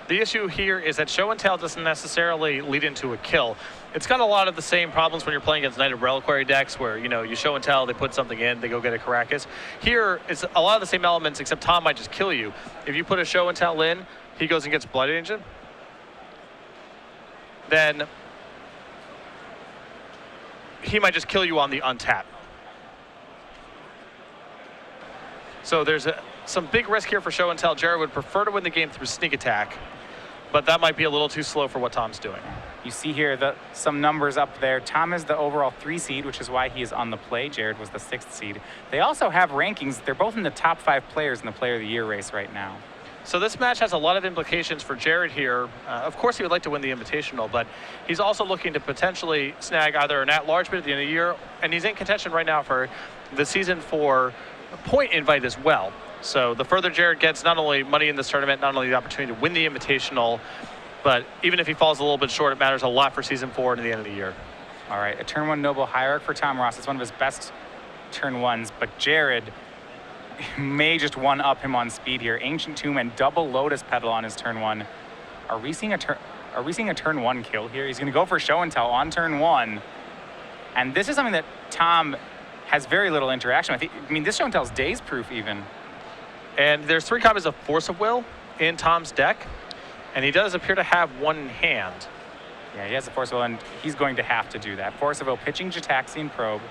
The issue here is that show and tell doesn't necessarily lead into a kill. It's got a lot of the same problems when you're playing against Knight of Reliquary decks where, you know, you show and tell, they put something in, they go get a Caracas. Here, it's a lot of the same elements, except Tom might just kill you. If you put a show and tell in, he goes and gets Blood Agent. Then he might just kill you on the untap. So there's some big risk here for show and tell. Jared would prefer to win the game through sneak attack, but that might be a little too slow for what Tom's doing. You see here some numbers up there. Tom is the overall 3 seed, which is why he is on the play. Jared was the 6th seed. They also have rankings. They're both in the top 5 players in the Player of the Year race right now. So this match has a lot of implications for Jared here. Of course, he would like to win the Invitational, but he's also looking to potentially snag either an at-large bid at the end of the year, and he's in contention right now for the Season 4 point invite as well. So the further Jared gets, not only money in this tournament, not only the opportunity to win the Invitational, but even if he falls a little bit short, it matters a lot for Season 4 and the end of the year. All right, a turn 1 Noble Hierarch for Tom Ross. It's one of his best turn 1s, but Jared may just one-up him on speed here. Ancient Tomb and double Lotus Petal on his turn 1. Are we seeing a turn 1 kill here? He's going to go for show and tell on turn 1. And this is something that Tom has very little interaction with. I mean, this show and tell is daze proof even. And there's 3 copies of Force of Will in Tom's deck, and he does appear to have one in hand. Yeah, he has the Force of Will, and he's going to have to do that. Force of Will pitching Jataxian Probe.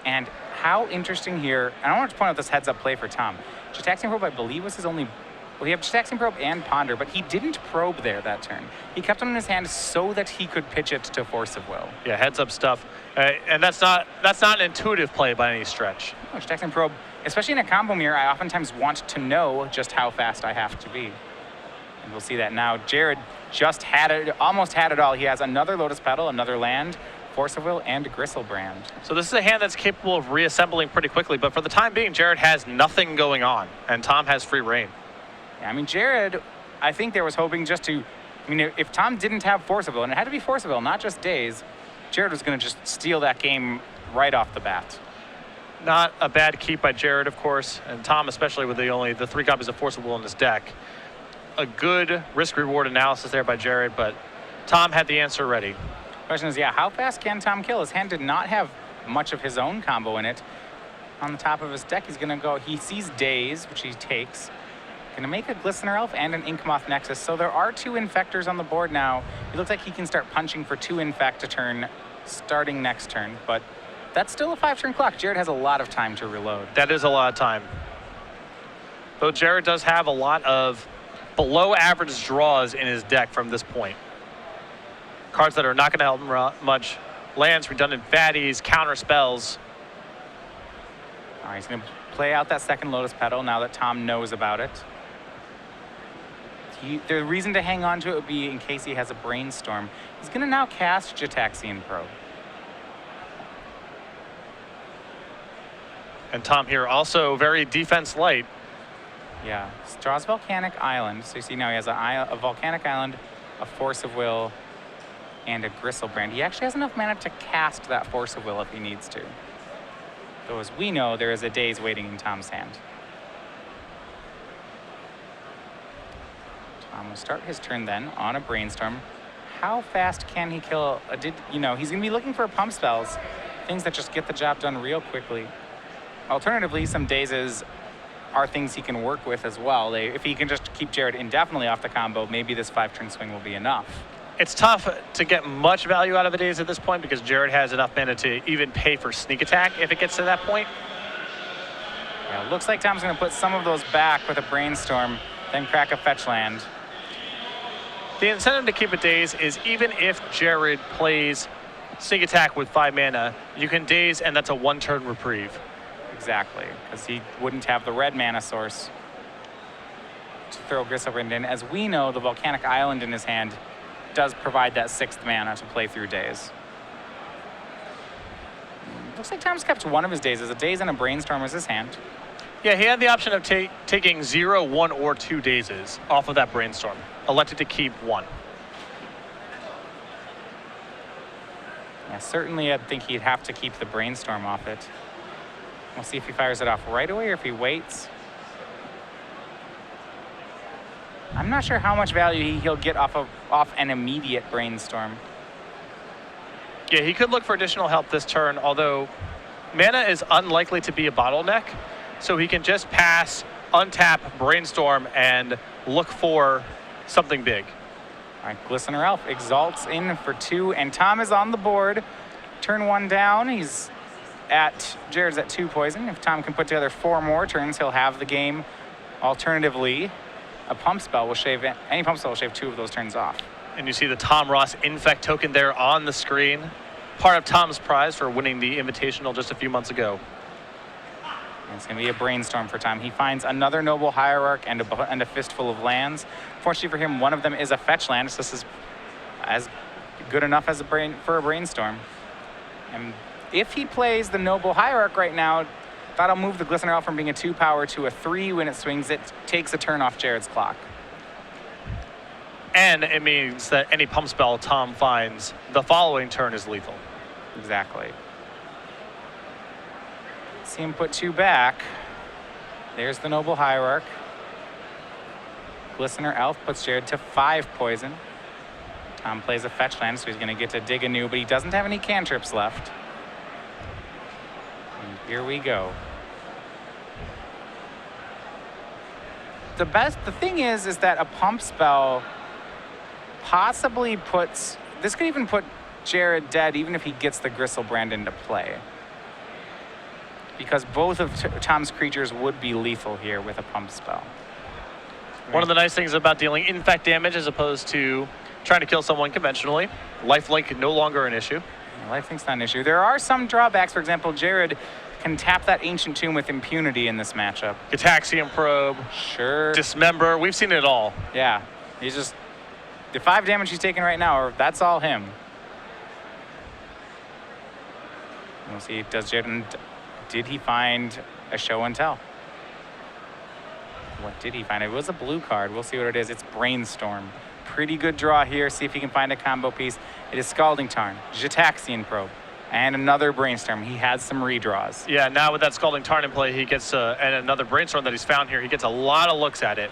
And how interesting here, and I want to point out this heads-up play for Tom. Jataxian Probe, I believe, was his only... Well, he had Jataxian Probe and Ponder, but he didn't probe there that turn. He kept it in his hand so that he could pitch it to Force of Will. Yeah, heads-up stuff. And that's not an intuitive play by any stretch. No, Jataxian Probe, especially in a combo mirror, I oftentimes want to know just how fast I have to be. And we'll see that now. Jared just had it, almost had it all. He has another Lotus Petal, another land, Force of Will, and Gristlebrand. So this is a hand that's capable of reassembling pretty quickly, but for the time being, Jared has nothing going on, and Tom has free reign. Yeah, I mean, Jared, I think there was hoping just to, I mean, if Tom didn't have Force of Will, and it had to be Force of Will, not just Daze, Jared was going to just steal that game right off the bat. Not a bad keep by Jared, of course, and Tom especially with the 3 copies of Force of Will in his deck. A good risk-reward analysis there by Jared, but Tom had the answer ready. Question is, yeah, how fast can Tom kill? His hand did not have much of his own combo in it. On the top of his deck, he's going to go, he sees Daze, which he takes. Going to make a Glistener Elf and an Inkmoth Nexus. So there are 2 Infectors on the board now. It looks like he can start punching for 2 Infect a turn starting next turn, but that's still a 5-turn clock. Jared has a lot of time to reload. That is a lot of time. Though Jared does have a lot of below average draws in his deck from this point. Cards that are not going to help him much. Lands, redundant fatties, counter spells. All right, he's going to play out that second Lotus Petal now that Tom knows about it. The reason to hang on to it would be in case he has a Brainstorm. He's going to now cast Jataxian Probe. And Tom here also very defense light. Yeah, draws Volcanic Island. So you see now he has a Volcanic Island, a Force of Will, and a Gristlebrand. He actually has enough mana to cast that Force of Will if he needs to. Though as we know, there is a Daze waiting in Tom's hand. Tom will start his turn then on a Brainstorm. How fast can he kill he's going to be looking for pump spells, things that just get the job done real quickly. Alternatively, some Dazes are things he can work with as well. If he can just keep Jared indefinitely off the combo, maybe this 5-turn swing will be enough. It's tough to get much value out of a Daze at this point because Jared has enough mana to even pay for sneak attack if it gets to that point. Yeah, looks like Tom's going to put some of those back with a Brainstorm, then crack a fetch land. The incentive to keep a Daze is even if Jared plays sneak attack with 5 mana, you can Daze and that's a 1-turn reprieve. Exactly, because he wouldn't have the red mana source to throw Gristlebrand in. As we know, the Volcanic Island in his hand does provide that 6th mana to play through Daze. Looks like Tom's kept one of his Dazes. A Daze and a Brainstorm was his hand. Yeah, he had the option of taking 0, 1, or 2 Dazes off of that Brainstorm. Elected to keep 1. Yeah, certainly I think he'd have to keep the Brainstorm off it. We'll see if he fires it off right away or if he waits. I'm not sure how much value he'll get off an immediate Brainstorm. Yeah, he could look for additional help this turn, although mana is unlikely to be a bottleneck, so he can just pass, untap, Brainstorm, and look for something big. All right, Glistener Elf exalts in for 2, and Tom is on the board. Turn 1 down. Jared's at 2 poison. If Tom can put together 4 more turns, he'll have the game. Alternatively, any pump spell will shave 2 of those turns off. And you see the Tom Ross Infect token there on the screen. Part of Tom's prize for winning the Invitational just a few months ago. And it's going to be a Brainstorm for Tom. He finds another Noble Hierarch and a fistful of lands. Fortunately for him, one of them is a fetch land, so this is as good enough as for a Brainstorm. And if he plays the Noble Hierarch right now, that'll move the Glistener Elf from being a 2 power to a 3 when it swings. It takes a turn off Jared's clock. And it means that any pump spell Tom finds the following turn is lethal. Exactly. See him put 2 back. There's the Noble Hierarch. Glistener Elf puts Jared to 5 poison. Tom plays a fetch land, so he's going to get to dig anew, but he doesn't have any cantrips left. And here we go. The thing is that a pump spell possibly this could even put Jared dead even if he gets the Gristlebrand into play. Because both of Tom's creatures would be lethal here with a pump spell. One of the nice things about dealing infect damage as opposed to trying to kill someone conventionally, lifelink no longer an issue. Lifelink's not an issue. There are some drawbacks. For example, Jared can tap that Ancient Tomb with impunity in this matchup. Gataxian Probe. Sure. Dismember. We've seen it all. Yeah. He's just... The 5 damage he's taking right now, that's all him. We'll see. Did he find a show and tell? What did he find? It was a blue card. We'll see what it is. It's Brainstorm. Pretty good draw here. See if he can find a combo piece. It is Scalding Tarn, Gitaxian Probe, and another Brainstorm. He has some redraws. Yeah, now with that Scalding Tarn in play, he gets and another Brainstorm that he's found here. He gets a lot of looks at it.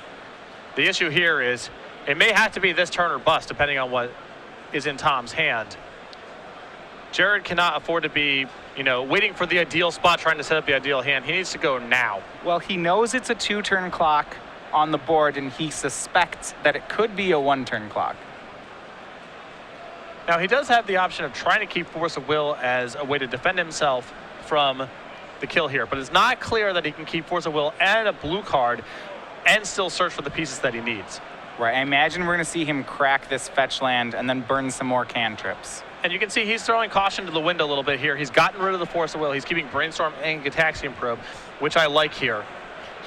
The issue here is it may have to be this turn or bust, depending on what is in Tom's hand. Jared cannot afford to be, waiting for the ideal spot, trying to set up the ideal hand. He needs to go now. Well, he knows it's a 2-turn clock on the board, and he suspects that it could be a 1-turn clock. Now, he does have the option of trying to keep Force of Will as a way to defend himself from the kill here, but it's not clear that he can keep Force of Will and a blue card and still search for the pieces that he needs. Right, I imagine we're going to see him crack this fetch land and then burn some more cantrips. And you can see he's throwing caution to the wind a little bit here. He's gotten rid of the Force of Will. He's keeping Brainstorm and Gataxian Probe, which I like here.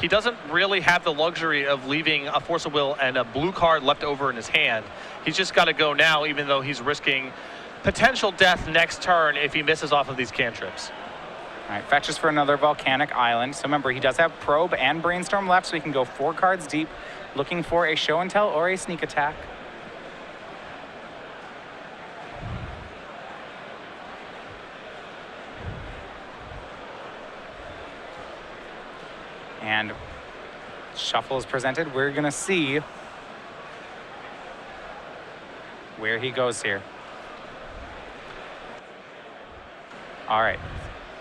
He doesn't really have the luxury of leaving a Force of Will and a blue card left over in his hand. He's just got to go now, even though he's risking potential death next turn if he misses off of these cantrips. All right, fetches for another Volcanic Island. So remember, he does have Probe and Brainstorm left, so he can go 4 cards deep, looking for a Show and Tell or a Sneak Attack. And shuffle is presented. We're going to see where he goes here. All right.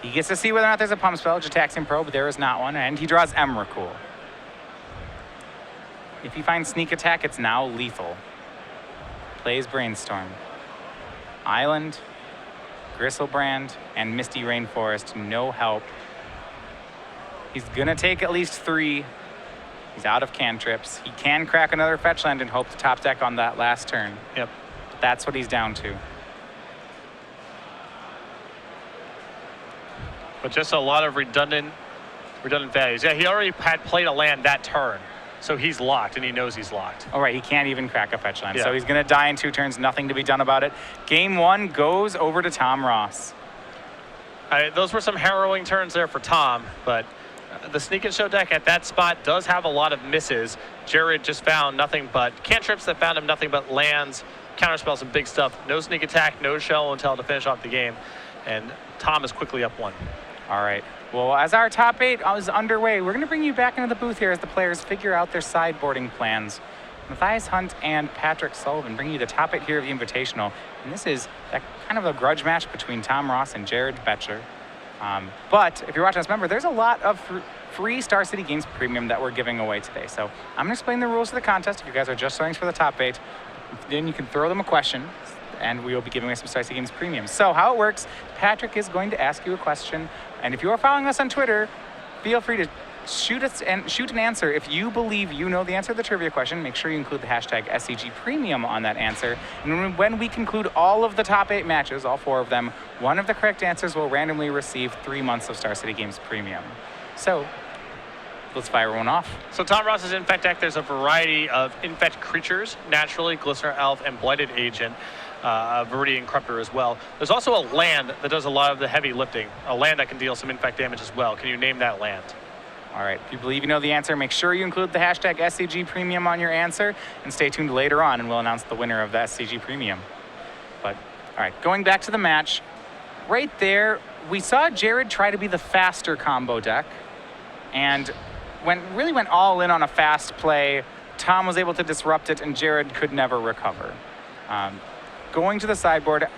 He gets to see whether or not there's a pump spell, Gitaxian Probe. There is not one, and he draws Emrakul. If he finds Sneak Attack, it's now lethal. Plays Brainstorm. Island, Gristlebrand, and Misty Rainforest, no help. He's going to take at least 3. He's out of cantrips. He can crack another fetch land and hope to top deck on that last turn. Yep. That's what he's down to. But just a lot of redundant values. Yeah, he already had played a land that turn, so he's locked, and he knows he's locked. All right, he can't even crack a fetch land, Yeah. so he's going to die in 2 turns. Nothing to be done about it. Game 1 goes over to Tom Ross. Those were some harrowing turns there for Tom, but the Sneak and Show deck at that spot does have a lot of misses. Jared just found nothing but cantrips that found him nothing but lands, counterspells, and big stuff. No Sneak Attack, no Show and Tell to finish off the game, and Tom is quickly up 1. All right. Well, as our top 8 is underway, we're going to bring you back into the booth here as the players figure out their sideboarding plans Matthias Hunt and Patrick Sullivan bringing you the top 8 here of the Invitational. And this is that kind of a grudge match between Tom Ross and Jared Boettcher. But if you're watching us, remember, there's a lot of free Star City Games Premium that we're giving away today. So I'm going to explain the rules of the contest. If you guys are just starting for the top 8, then you can throw them a question, and we will be giving away some Star City Games Premium. So how it works, Patrick is going to ask you a question. And if you are following us on Twitter, feel free to shoot an answer. If you believe you know the answer to the trivia question, make sure you include the hashtag SCG Premium on that answer. And when we conclude all of the top 8 matches, all 4 of them, one of the correct answers will randomly receive 3 months of Star City Games Premium. So let's fire one off. So Tom Ross's Infect deck, there's a variety of Infect creatures, naturally, Glistener Elf, and Blighted Agent. Viridian Corruptor as well. There's also a land that does a lot of the heavy lifting, a land that can deal some Infect damage as well. Can you name that land? All right, if you believe you know the answer, make sure you include the hashtag SCG Premium on your answer, and stay tuned later on, and we'll announce the winner of the SCG Premium. But, all right, going back to the match, right there, we saw Jared try to be the faster combo deck, and really went all in on a fast play. Tom was able to disrupt it, and Jared could never recover. Going to the sideboard,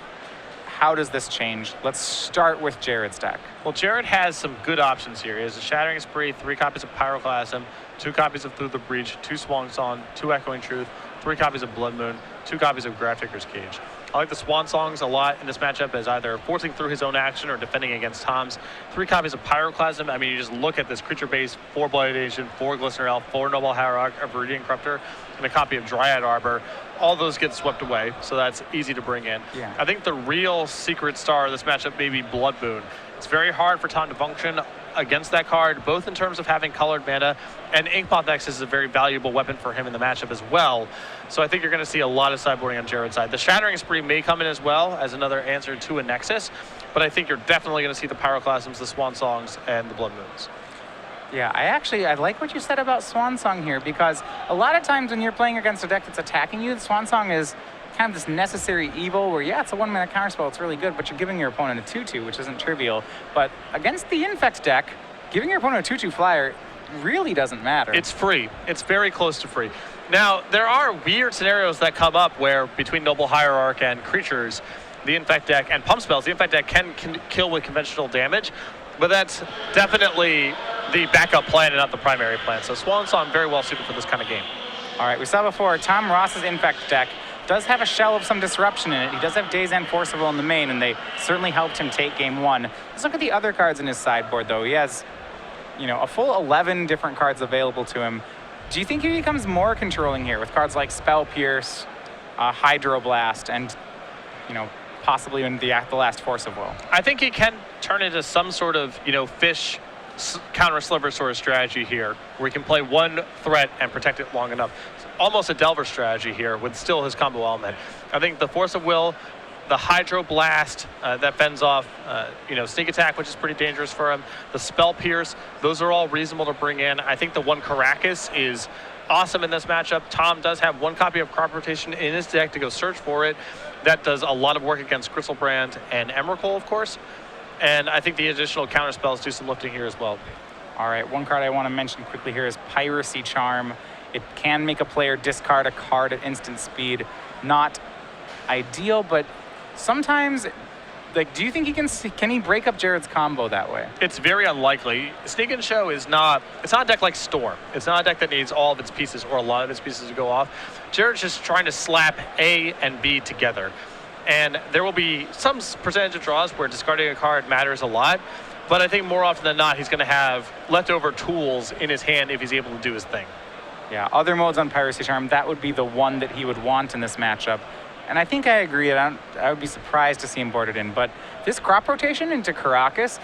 how does this change? Let's start with Jared's deck. Well, Jared has some good options here. He has a Shattering Spree, 3 copies of Pyroclasm, 2 copies of Through the Breach, 2 Swan Song, 2 Echoing Truth, 3 copies of Blood Moon, 2 copies of Grafdigger's Cage. I like the Swan Songs a lot in this matchup as either forcing through his own action or defending against Tom's. 3 copies of Pyroclasm. I mean, you just look at this creature base, 4 Blighted Agent, 4 Glistener Elf, 4 Noble Hierarch, a Viridian Corruptor, and a copy of Dryad Arbor. All those get swept away, so that's easy to bring in. Yeah. I think the real secret star of this matchup may be Blood Moon. It's very hard for Tom to function against that card, both in terms of having colored mana, and Inkmoth Nexus is a very valuable weapon for him in the matchup as well. So I think you're going to see a lot of sideboarding on Jared's side. The Shattering Spree may come in as well as another answer to a Nexus, but I think you're definitely going to see the Pyroclasms, the Swan Songs, and the Blood Moons. Yeah, I like what you said about Swan Song here, because a lot of times when you're playing against a deck that's attacking you, the Swan Song is kind of this necessary evil where, yeah, it's a 1-mana counterspell, it's really good, but you're giving your opponent a 2/2, which isn't trivial. But against the Infect deck, giving your opponent a 2/2 flyer really doesn't matter. It's free. It's very close to free. Now, there are weird scenarios that come up where between Noble Hierarch and creatures, the Infect deck, and pump spells, the Infect deck can kill with conventional damage, but that's definitely the backup plan and not the primary plan. So Swan Song very well suited for this kind of game. All right, we saw before, Tom Ross's Infect deck does have a shell of some disruption in it. He does have Days End Forcible in the main, and they certainly helped him take game 1. Let's look at the other cards in his sideboard, though. He has, a full 11 different cards available to him. Do you think he becomes more controlling here with cards like Spell Pierce, Hydroblast, and, possibly in the last Force of Will? I think he can turn into some sort of, fish counter sliver sort of strategy here, where he can play one threat and protect it long enough. It's almost a Delver strategy here with still his combo element. I think the Force of Will, the Hydroblast that fends off, Sneak Attack, which is pretty dangerous for him, the Spell Pierce, those are all reasonable to bring in. I think the one Caracas is awesome in this matchup. Tom does have 1 copy of Crop Rotation in his deck to go search for it. That does a lot of work against Gristlebrand and Emrakul, of course. And I think the additional counter spells do some lifting here as well. All right, one card I want to mention quickly here is Piracy Charm. It can make a player discard a card at instant speed. Not ideal, but sometimes, do you think can he break up Jared's combo that way? It's very unlikely. Sneak and Show it's not a deck like Storm. It's not a deck that needs all of its pieces or a lot of its pieces to go off. Jared's just trying to slap A and B together. And there will be some percentage of draws where discarding a card matters a lot, but I think more often than not, he's going to have leftover tools in his hand if he's able to do his thing. Yeah, other modes on Piracy Charm, that would be the one that he would want in this matchup. And I think I agree. I would be surprised to see him boarded in. But this Crop Rotation into Caracas,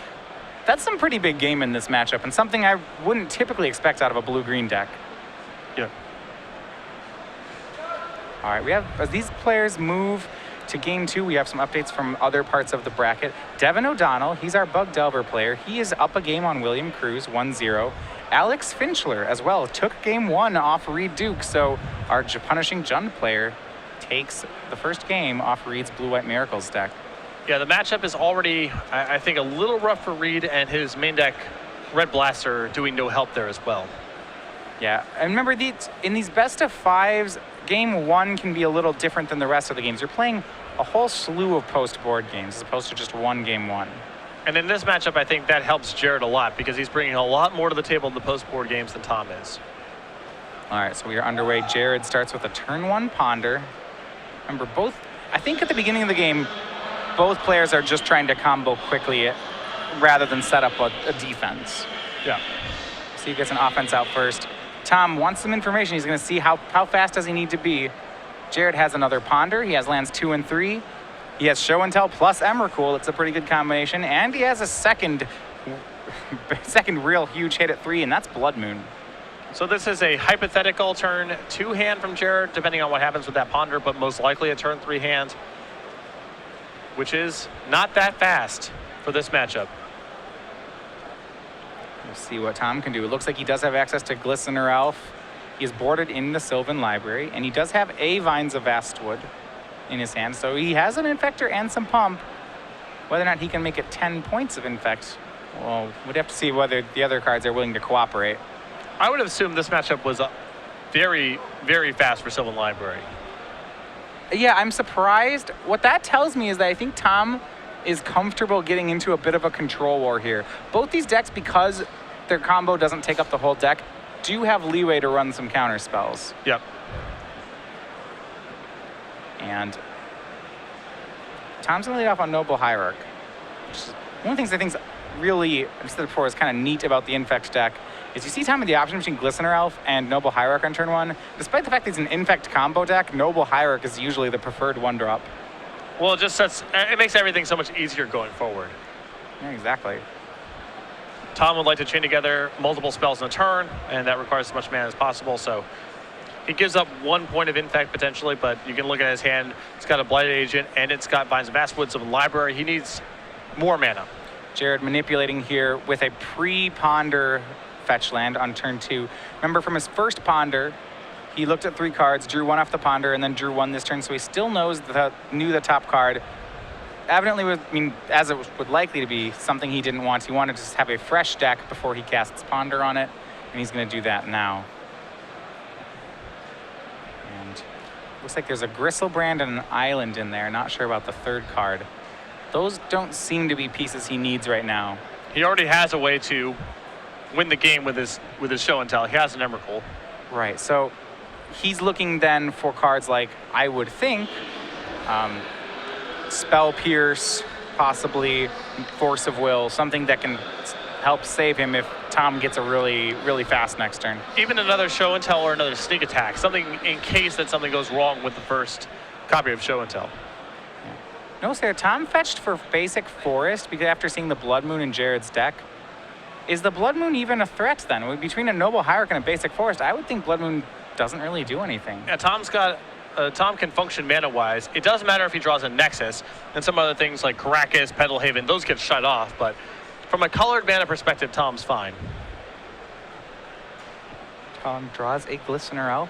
that's some pretty big game in this matchup, and something I wouldn't typically expect out of a blue-green deck. Yeah. All right, as these players move to game 2, we have some updates from other parts of the bracket. Devin O'Donnell, he's our Bug Delver player. He is up a game on William Cruz, 1-0. Alex Finchler as well took game 1 off Reed Duke, so our Punishing Jund player takes the first game off Reed's Blue-White Miracles deck. Yeah, the matchup is already, I think, a little rough for Reed, and his main deck, Red Blaster, doing no help there as well. Yeah, and remember, in these best of fives, game one can be a little different than the rest of the games. You're playing a whole slew of post-board games as opposed to just one game one. And in this matchup, I think that helps Jared a lot because he's bringing a lot more to the table in the post-board games than Tom is. All right, so we are underway. Jared starts with a turn one ponder. Remember, I think at the beginning of the game, both players are just trying to combo quickly rather than set up a defense. Yeah. So he gets an offense out first. Tom wants some information. He's going to see how fast does he need to be. Jared has another ponder. He has lands 2 and 3. He has show and tell plus Emrakul. It's a pretty good combination. And he has a second real huge hit at 3, and that's Blood Moon. So this is a hypothetical turn 2 hand from Jared, depending on what happens with that ponder, but most likely a turn 3 hand, which is not that fast for this matchup. We'll see what Tom can do. It looks like he does have access to Glistener Elf. He is boarded in the Sylvan Library, and he does have a Vines of Vastwood in his hand, so he has an Infector and some Pump. Whether or not he can make it 10 points of Infect, well, we'd have to see whether the other cards are willing to cooperate. I would assume this matchup was very, very fast for Sylvan Library. Yeah, I'm surprised. What that tells me is that I think Tom is comfortable getting into a bit of a control war here. Both these decks, because their combo doesn't take up the whole deck, do have leeway to run some counter spells. Yep. And Tom's going to lead off on Noble Hierarch. Which is one of the things I think is really, I've said before, is kind of neat about the Infect deck is you see Tom with the option between Glistener Elf and Noble Hierarch on turn 1. Despite the fact that it's an Infect combo deck, Noble Hierarch is usually the preferred 1-drop. Well, it makes everything so much easier going forward. Yeah, exactly. Tom would like to chain together multiple spells in a turn, and that requires as much mana as possible, so he gives up 1 point of Infect potentially, but you can look at his hand. It's got a Blighted Agent, and it's got Vines of Vastwood of the library. He needs more mana. Jared manipulating here with a pre-ponder fetch land on turn 2. Remember, from his first ponder, he looked at 3 cards, drew 1 off the ponder, and then drew 1 this turn, so he still knew the top card. Evidently, as it would likely to be, something he didn't want. He wanted to just have a fresh deck before he casts ponder on it, and he's going to do that now. And looks like there's a Gristlebrand and an Island in there. Not sure about the third card. Those don't seem to be pieces he needs right now. He already has a way to win the game with his show and tell. He has an Emrakul. Right, so he's looking then for cards like, I would think, Spell Pierce, possibly Force of Will, something that can help save him if Tom gets a really, really fast next turn. Even another show and tell or another sneak attack, something in case that something goes wrong with the first copy of show and tell. Notice there, Tom fetched for basic Forest because after seeing the Blood Moon in Jared's deck. Is the Blood Moon even a threat then? Between a Noble Hierarch and a basic Forest, I would think Blood Moon doesn't really do anything. Yeah, Tom can function mana-wise. It doesn't matter if he draws a Nexus and some other things like Caracas, Petal Haven, those get shut off, but from a colored mana perspective, Tom's fine. Tom draws a Glistener Elf.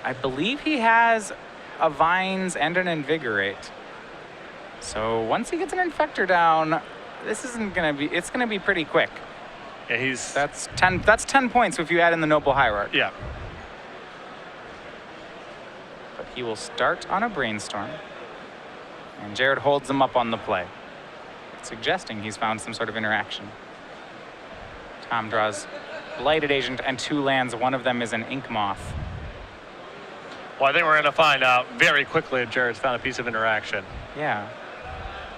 I believe he has a Vines and an Invigorate. So once he gets an Infector down, this isn't gonna be, it's gonna be pretty quick. Yeah, that's 10 points if you add in the Noble Hierarch. Yeah. But he will start on a Brainstorm, and Jared holds him up on the play, suggesting he's found some sort of interaction. Tom draws Blighted Agent and 2 lands. One of them is an Ink Moth. Well, I think we're gonna find out very quickly if Jared's found a piece of interaction. Yeah.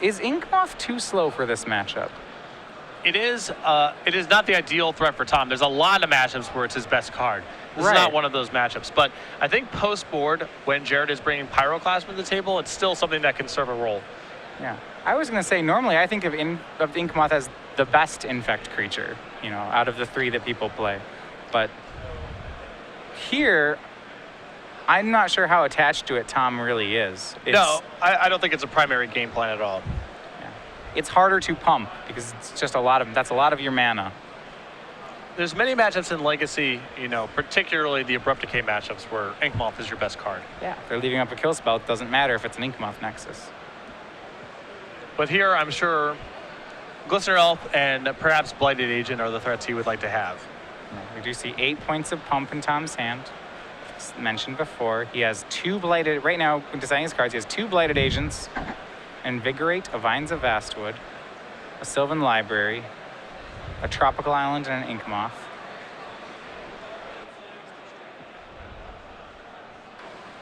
Is Ink Moth too slow for this matchup? It is not the ideal threat for Tom. There's a lot of matchups where it's his best card. This is not one of those matchups. But I think post-board, when Jared is bringing Pyroclasm to the table, it's still something that can serve a role. Yeah. I was going to say, normally I think of Ink Moth as the best Infect creature, out of the 3 that people play. But here, I'm not sure how attached to it Tom really is. No, I don't think it's a primary game plan at all. Yeah. It's harder to pump because it's just that's a lot of your mana. There's many matchups in Legacy, particularly the Abrupt Decay matchups where Inkmoth is your best card. Yeah, if they're leaving up a kill spell, it doesn't matter if it's an Inkmoth Nexus. But here, I'm sure Glistener Elf and perhaps Blighted Agent are the threats he would like to have. We do see 8 points of pump in Tom's hand. As mentioned before, he has 2 blighted, right now, when designing his cards, he has 2 blighted agents, Invigorate, a Vines of Vastwood, a Sylvan Library, a Tropical Island, and an Ink Moth.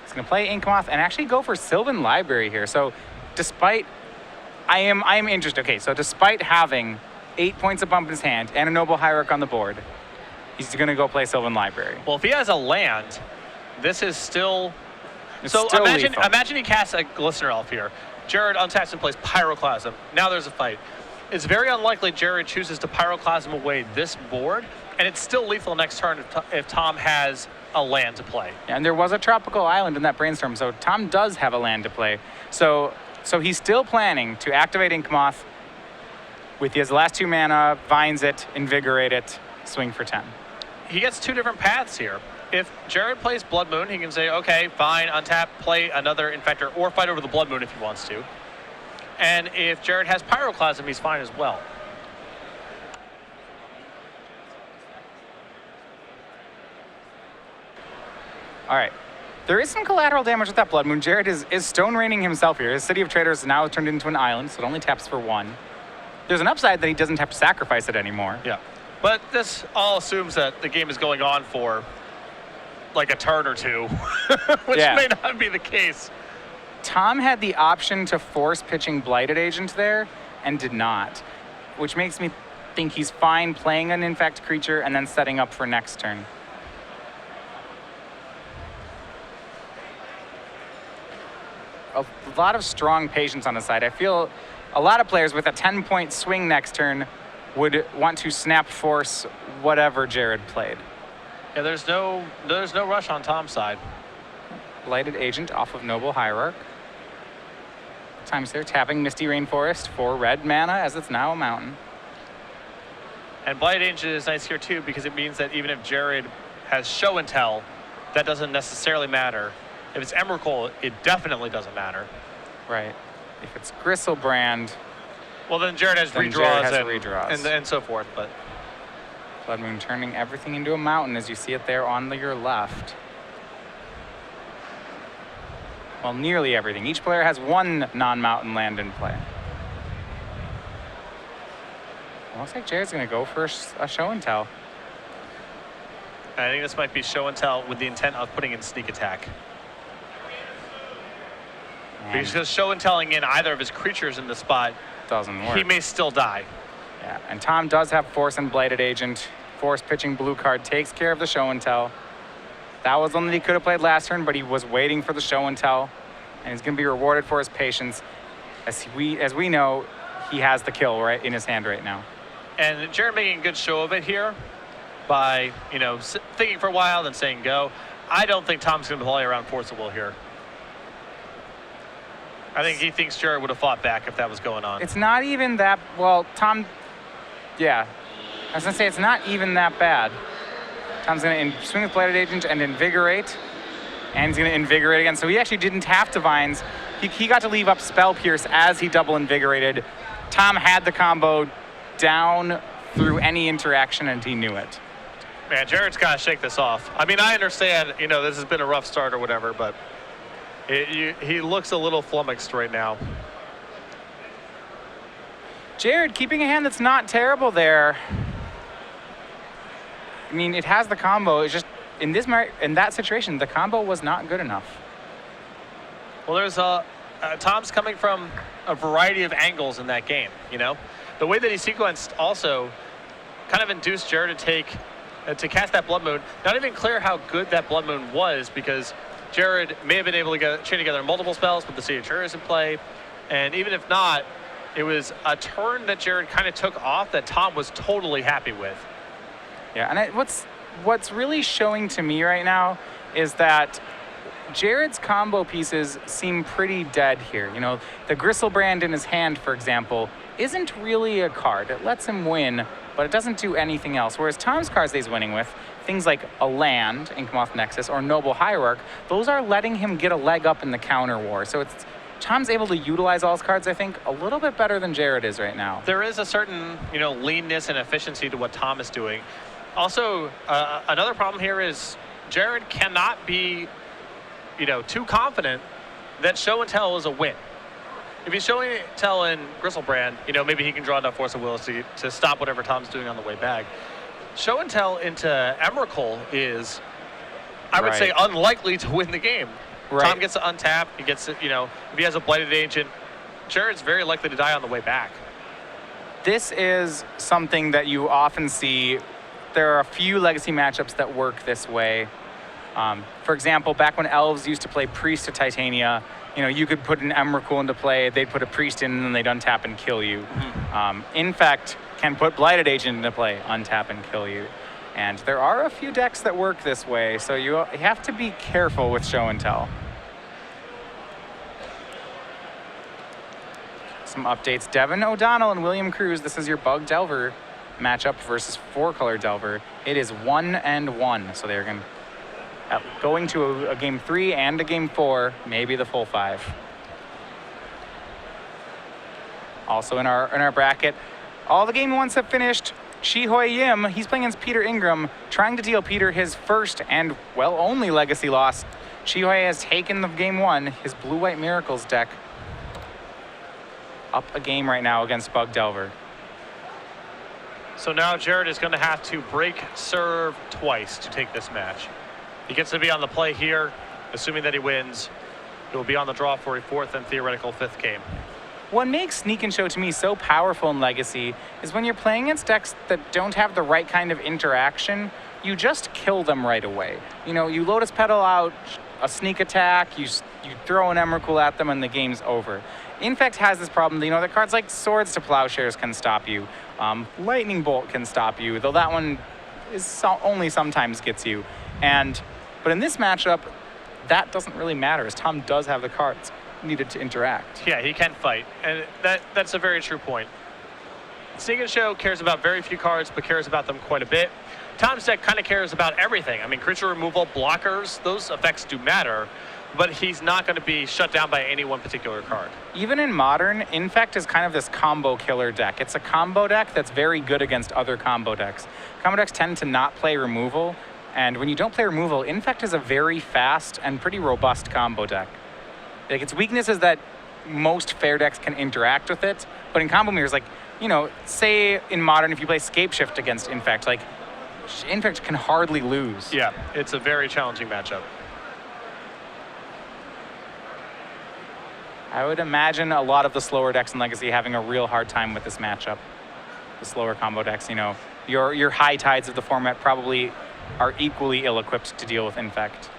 He's going to play Ink Moth and actually go for Sylvan Library here. So despite, I am interested. Okay, so despite having 8 points of pump in his hand and a Noble Hierarch on the board, he's going to go play Sylvan Library. Well, if he has a land, this is still... It's so still imagine he casts a Glistener Elf here. Jared untaps and plays Pyroclasm. Now there's a fight. It's very unlikely Jared chooses to Pyroclasm away this board, and it's still lethal next turn if Tom has a land to play. Yeah, and there was a Tropical Island in that brainstorm, so Tom does have a land to play. So he's still planning to activate Ink Moth with his last 2 mana, Vines it, Invigorate it, swing for 10. He gets 2 different paths here. If Jared plays Blood Moon, he can say, okay, fine, untap, play another Infector, or fight over the Blood Moon if he wants to. And if Jared has Pyroclasm, he's fine as well. All right. There is some collateral damage with that Blood Moon. Jared is Stone Raining himself here. His City of Traders now turned into an island, so it only taps for 1. There's an upside that he doesn't have to sacrifice it anymore. Yeah. But this all assumes that the game is going on for like a turn or 2, which may not be the case. Tom had the option to force pitching Blighted Agent there and did not, which makes me think he's fine playing an Infect creature and then setting up for next turn. A lot of strong patience on the side. I feel a lot of players with a 10-point swing next turn would want to snap force whatever Jared played. Yeah, there's no rush on Tom's side. Blighted Agent off of Noble Hierarch. Times they're tapping Misty Rainforest for red mana as it's now a mountain. And Blighted Agent is nice here too because it means that even if Jared has Show and Tell, that doesn't necessarily matter. If it's Emrakul, it definitely doesn't matter. Right. If it's Gristlebrand, well, then Jared has redraws and so forth. But Blood Moon turning everything into a mountain as you see it there on your left. Well, nearly everything. Each player has 1 non-mountain land in play. It looks like Jared's going to go for a Show and Tell. I think this might be Show and Tell with the intent of putting in Sneak Attack. Because Show and Telling in either of his creatures in the spot doesn't work. He may still die. Yeah, and Tom does have Force and Blighted Agent. Force pitching blue card takes care of the Show and Tell. That was one that he could have played last turn, but he was waiting for the Show and Tell, and he's going to be rewarded for his patience. As we know, he has the kill right in his hand right now. And Jared making a good show of it here by, thinking for a while, then saying go. I don't think Tom's going to play around Force of Will here. I think he thinks Jared would have fought back if that was going on. It's not even that, well, Tom, yeah. I was going to say, it's not even that bad. Tom's going to swing with Blighted Agent and Invigorate, and he's going to Invigorate again. So he actually didn't have to Vines. He got to leave up Spell Pierce as he double Invigorated. Tom had the combo down through any interaction, and he knew it. Man, Jared's got to shake this off. I mean, I understand, this has been a rough start or whatever, but he looks a little flummoxed right now. Jared keeping a hand that's not terrible there. I mean, it has the combo. It's just in that situation, the combo was not good enough. Well, there's Tom's coming from a variety of angles in that game. The way that he sequenced also kind of induced Jared to cast that Blood Moon. Not even clear how good that Blood Moon was because Jared may have been able to chain together multiple spells with the City of Traders in play, and even if not, it was a turn that Jared kind of took off that Tom was totally happy with. Yeah, and what's really showing to me right now is that Jared's combo pieces seem pretty dead here. The Gristlebrand in his hand, for example, isn't really a card. It lets him win, but it doesn't do anything else. Whereas Tom's cards that he's winning with, things like a land, Inkmoth Nexus, or Noble Hierarch, those are letting him get a leg up in the counter war. So Tom's able to utilize all his cards, I think, a little bit better than Jared is right now. There is a certain, leanness and efficiency to what Tom is doing. Also, another problem here is Jared cannot be, too confident that show and tell is a win. If he's showing tell in Gristlebrand, maybe he can draw enough force of will to stop whatever Tom's doing on the way back. Show and tell into Emrakul is, I would say, unlikely to win the game. Right. Tom gets to untap. He gets to, if he has a Blighted Agent, Jared's very likely to die on the way back. This is something that you often see. There are a few legacy matchups that work this way. For example, back when Elves used to play Priest to Titania, you could put an Emrakul into play, they'd put a Priest in, and then they'd untap and kill you. Infect can put Blighted Agent into play, untap and kill you. And there are a few decks that work this way, so you have to be careful with show and tell. Some updates. Devin O'Donnell and William Cruz, this is your Bug Delver matchup versus 4-color Delver. It is 1-1, so they're going to a game 3 and a game 4, maybe the full 5. Also in our bracket, all the game 1s have finished. Shihui Yim, he's playing against Peter Ingram, trying to deal Peter his first and, well, only legacy loss. Shihui has taken the game 1, his Blue-White Miracles deck, up a game right now against Bug Delver. So now Jared is going to have to break serve twice to take this match. He gets to be on the play here, assuming that he wins. He will be on the draw for a 4th and theoretical 5th game. What makes Sneak and Show to me so powerful in Legacy is when you're playing against decks that don't have the right kind of interaction, you just kill them right away. You Lotus Petal out a sneak attack, you throw an Emrakul at them, and the game's over. Infect has this problem, that cards like Swords to Plowshares can stop you. Lightning Bolt can stop you, though that one only sometimes gets you. But in this matchup, that doesn't really matter, as Tom does have the cards needed to interact. Yeah, he can fight, and that's a very true point. Sneak and Show cares about very few cards, but cares about them quite a bit. Tom's deck kind of cares about everything. I mean, creature removal, blockers, those effects do matter, but he's not going to be shut down by any one particular card. Even in Modern, Infect is kind of this combo killer deck. It's a combo deck that's very good against other combo decks. Combo decks tend to not play removal, and when you don't play removal, Infect is a very fast and pretty robust combo deck. Like, its weakness is that most fair decks can interact with it, but in combo mirrors, say in Modern, if you play Scape Shift against Infect, Infect can hardly lose. Yeah, it's a very challenging matchup. I would imagine a lot of the slower decks in Legacy having a real hard time with this matchup. The slower combo decks, your high tides of the format probably are equally ill-equipped to deal with Infect.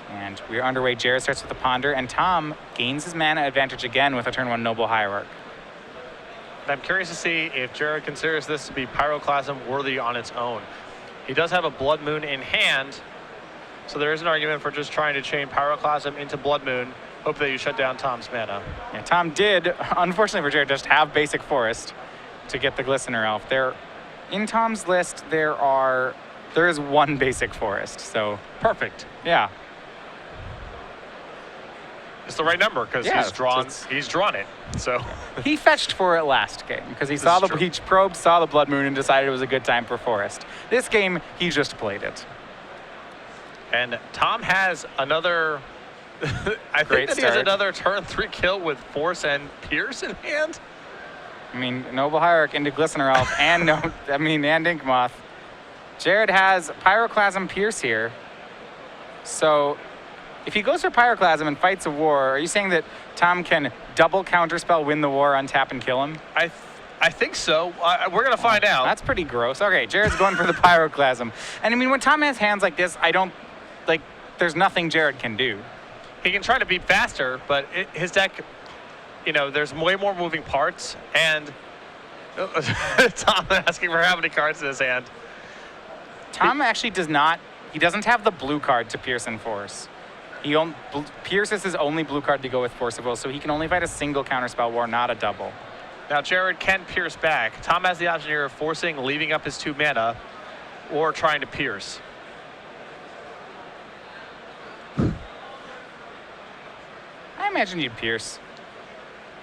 And we're underway. Jared starts with the Ponder, and Tom gains his mana advantage again with a turn 1 Noble Hierarch. I'm curious to see if Jared considers this to be Pyroclasm worthy on its own. He does have a Blood Moon in hand, so there is an argument for just trying to chain Pyroclasm into Blood Moon. Hope that you shut down Tom's mana. Yeah, Tom did, unfortunately for Jared, just have Basic Forest to get the Glistener Elf. In Tom's list, there is 1 Basic Forest, so perfect. Yeah. It's the right number because he's drawn it. So he fetched for it last game because he saw he probed, saw the Blood Moon, and decided it was a good time for Forest. This game, he just played it. And Tom has another. I think that he has another turn 3 kill with Force and Pierce in hand. I mean, Noble Hierarch into Glistener Elf and Ink Moth. Jared has Pyroclasm Pierce here. So if he goes for Pyroclasm and fights a war, are you saying that Tom can double counterspell, win the war, untap, and kill him? I think so. We're going to find out. That's pretty gross. Okay, Jared's going for the Pyroclasm. And when Tom has hands like this, there's nothing Jared can do. He can try to be faster, but his deck, there's way more moving parts, and Tom asking for how many cards in his hand. Tom actually doesn't have the blue card to Pierce and Force. Pierce is his only blue card to go with Force of Will, so he can only fight a single counterspell war, not a double. Now Jared can Pierce back. Tom has the option here of forcing, leaving up his 2 mana, or trying to Pierce. I imagine you'd Pierce.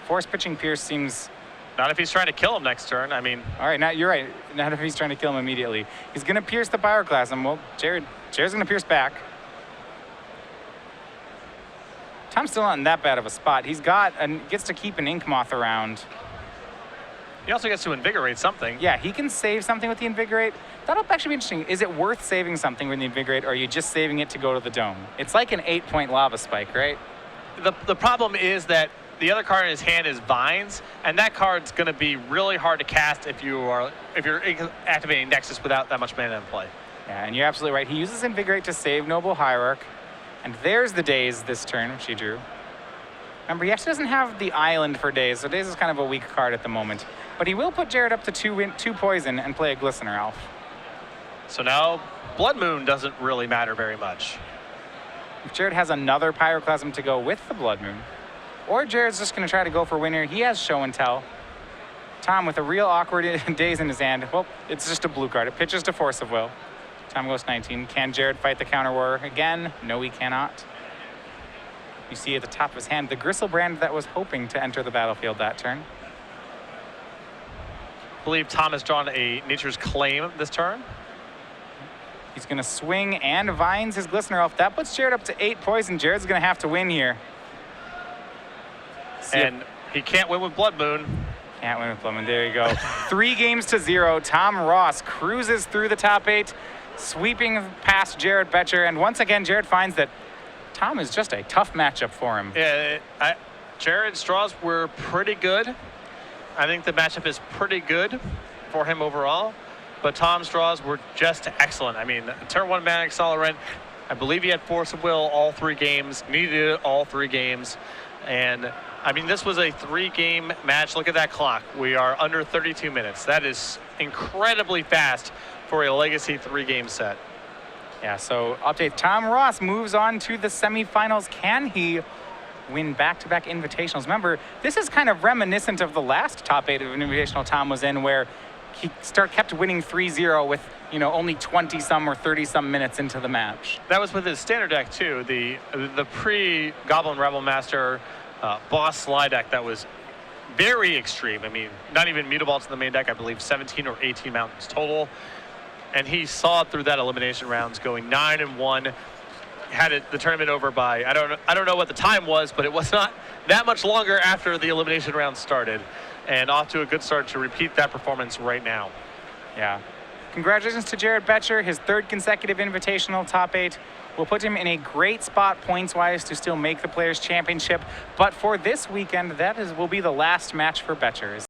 Force pitching Pierce seems Not if he's trying to kill him next turn. I mean, All right, now you're right. Not if he's trying to kill him immediately. He's going to pierce the Pyroclasm. Well, Jared's going to pierce back. Tom's still not in that bad of a spot. He's got and gets to keep an Ink Moth around. he also gets to invigorate something. Yeah, he can save something with the Invigorate. That'll actually be interesting. Is it worth saving something with the Invigorate, or are you just saving it to go to the Dome? It's like an 8-point Lava Spike, right? The problem is that the other card in his hand is Vines, and that card's going to be really hard to cast if you're activating Nexus without that much mana in play. Yeah, and you're absolutely right. He uses Invigorate to save Noble Hierarch. And there's the Daze this turn, which he drew. Remember, he actually doesn't have the Island for Daze, so Daze is kind of a weak card at the moment. But he will put Jared up to 2 poison and play a Glistener Elf. So now Blood Moon doesn't really matter very much. If Jared has another Pyroclasm to go with the Blood Moon, or Jared's just going to try to go for winner, he has Show and Tell. Tom with a real awkward Daze in his hand. Well, it's just a blue card. It pitches to Force of Will. Tom goes 19. Can Jared fight the Counter War again? No, he cannot. You see at the top of his hand the Gristlebrand that was hoping to enter the battlefield that turn. I believe Tom has drawn a Nature's Claim this turn. He's going to swing and Vines his Glistener Elf. That puts Jared up to 8 poison. Jared's going to have to win here. And he can't win with Blood Moon. Can't win with Blood Moon. There you go. 3 games to 0. Tom Ross cruises through the top 8, sweeping past Jared Boettcher. And once again, Jared finds that Tom is just a tough matchup for him. Yeah, Jared's draws were pretty good. I think the matchup is pretty good for him overall. But Tom's draws were just excellent. I mean, turn 1 Mana Accelerant. I believe he had Force of Will all 3 games, needed it all 3 games. And I mean, this was a 3-game match. Look at that clock. We are under 32 minutes. That is incredibly fast for a Legacy 3-game set. Yeah, so update. Tom Ross moves on to the semifinals. Can he win back-to-back Invitationals? Remember, this is kind of reminiscent of the last top 8 of an Invitational Tom was in, where he kept winning 3-0 with, only 20-some or 30-some minutes into the match. That was with his standard deck, too. The pre-Goblin Rebel Master boss slide deck that was very extreme. I mean, not even Mutabolts in the main deck. I believe 17 or 18 mountains total. And he saw through that elimination rounds, going 9-1. Had the tournament over by, I don't know what the time was, but it was not that much longer after the elimination round started. And off to a good start to repeat that performance right now. Yeah. Congratulations to Jared Boettcher, his 3rd consecutive Invitational top 8. Will put him in a great spot points-wise to still make the Players' Championship. But for this weekend, will be the last match for Boettcher.